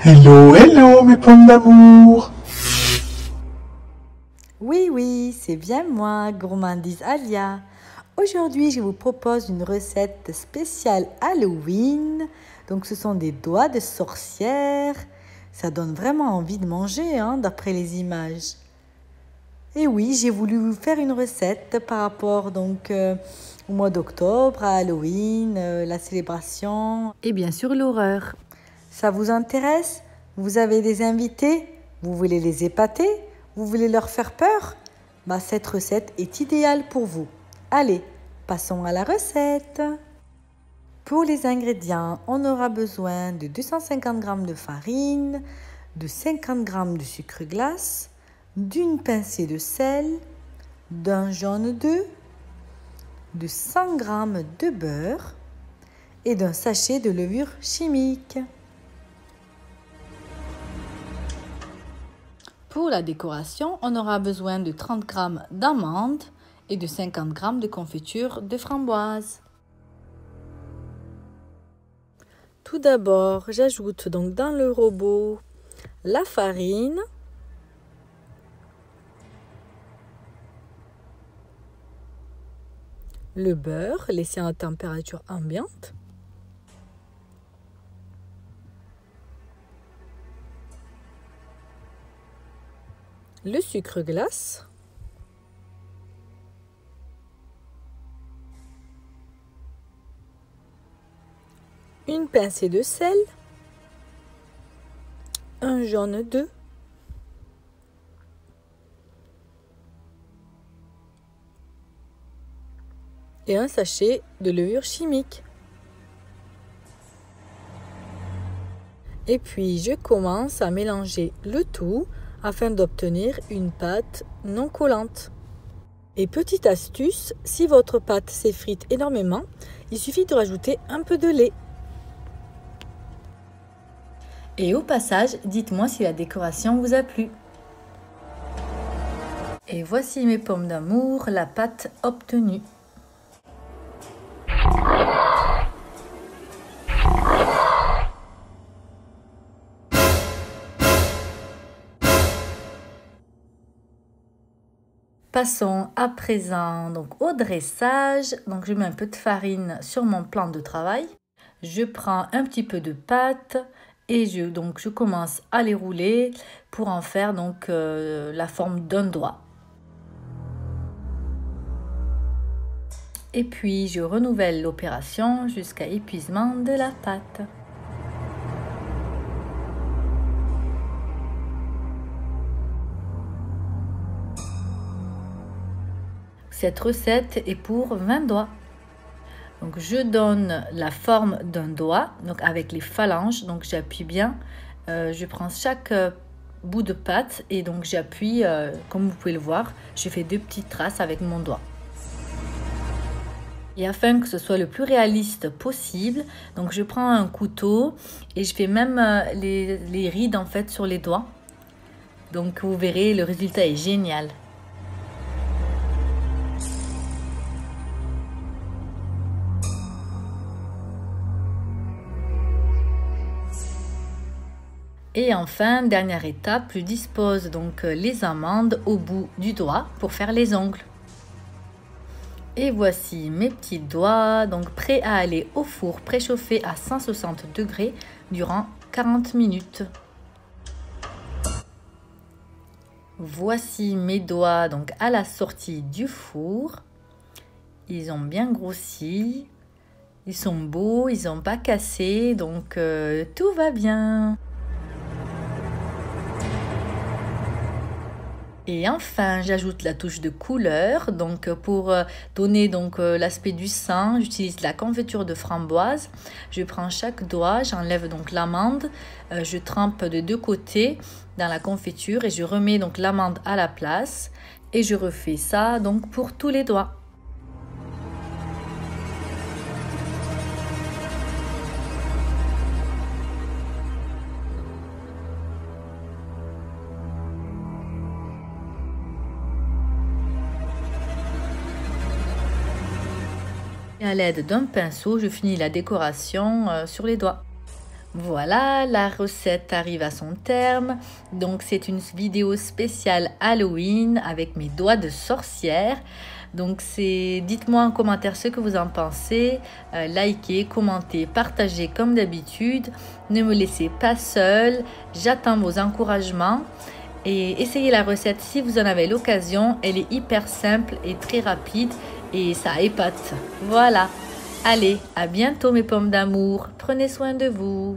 Hello, hello mes pommes d'amour. Oui, c'est bien moi, Gourmandise Alia. Aujourd'hui, je vous propose une recette spéciale Halloween. Donc, ce sont des doigts de sorcière. Ça donne vraiment envie de manger, d'après les images. Et oui, j'ai voulu vous faire une recette par rapport au mois d'octobre, à Halloween, la célébration et bien sûr l'horreur. Ça vous intéresse? Vous avez des invités? Vous voulez les épater? Vous voulez leur faire peur? Cette recette est idéale pour vous. Allez, passons à la recette. Pour les ingrédients, on aura besoin de 250 g de farine, de 50 g de sucre glace, d'une pincée de sel, d'un jaune d'œuf, de 100 g de beurre et d'un sachet de levure chimique. Pour la décoration, on aura besoin de 30 g d'amandes et de 50 g de confiture de framboise. Tout d'abord, j'ajoute donc dans le robot la farine, le beurre laissé à température ambiante, le sucre glace, une pincée de sel, un jaune d'œuf, et un sachet de levure chimique. Et puis je commence à mélanger le tout afin d'obtenir une pâte non collante. Et petite astuce, si votre pâte s'effrite énormément, il suffit de rajouter un peu de lait. Et au passage, dites-moi si la décoration vous a plu. Et voici mes pommes d'amour, la pâte obtenue. Passons à présent au dressage. Donc je mets un peu de farine sur mon plan de travail. Je prends un petit peu de pâte et je commence à les rouler pour en faire la forme d'un doigt. Et puis je renouvelle l'opération jusqu'à épuisement de la pâte. Cette recette est pour 20 doigts. Donc je donne la forme d'un doigt, avec les phalanges, j'appuie bien. Je prends chaque bout de pâte et j'appuie, comme vous pouvez le voir, je fais 2 petites traces avec mon doigt. Et afin que ce soit le plus réaliste possible, je prends un couteau et je fais même les rides en fait sur les doigts. Donc vous verrez, le résultat est génial. Et enfin, dernière étape, je dispose les amandes au bout du doigt pour faire les ongles. Et voici mes petits doigts, prêts à aller au four préchauffé à 160 degrés durant 40 minutes. Voici mes doigts à la sortie du four. Ils ont bien grossi, ils sont beaux, ils n'ont pas cassé, tout va bien. Et enfin, j'ajoute la touche de couleur. Pour donner l'aspect du sang, j'utilise la confiture de framboise. Je prends chaque doigt, j'enlève l'amande, je trempe de 2 côtés dans la confiture et je remets l'amande à la place. Et je refais ça pour tous les doigts. Et à l'aide d'un pinceau, je finis la décoration sur les doigts. Voilà, la recette arrive à son terme. Donc c'est une vidéo spéciale Halloween avec mes doigts de sorcière. Donc dites-moi en commentaire ce que vous en pensez. Likez, commentez, partagez comme d'habitude. Ne me laissez pas seule. J'attends vos encouragements. Et essayez la recette si vous en avez l'occasion. Elle est hyper simple et très rapide et ça épate. Voilà. Allez, à bientôt mes pommes d'amour. Prenez soin de vous.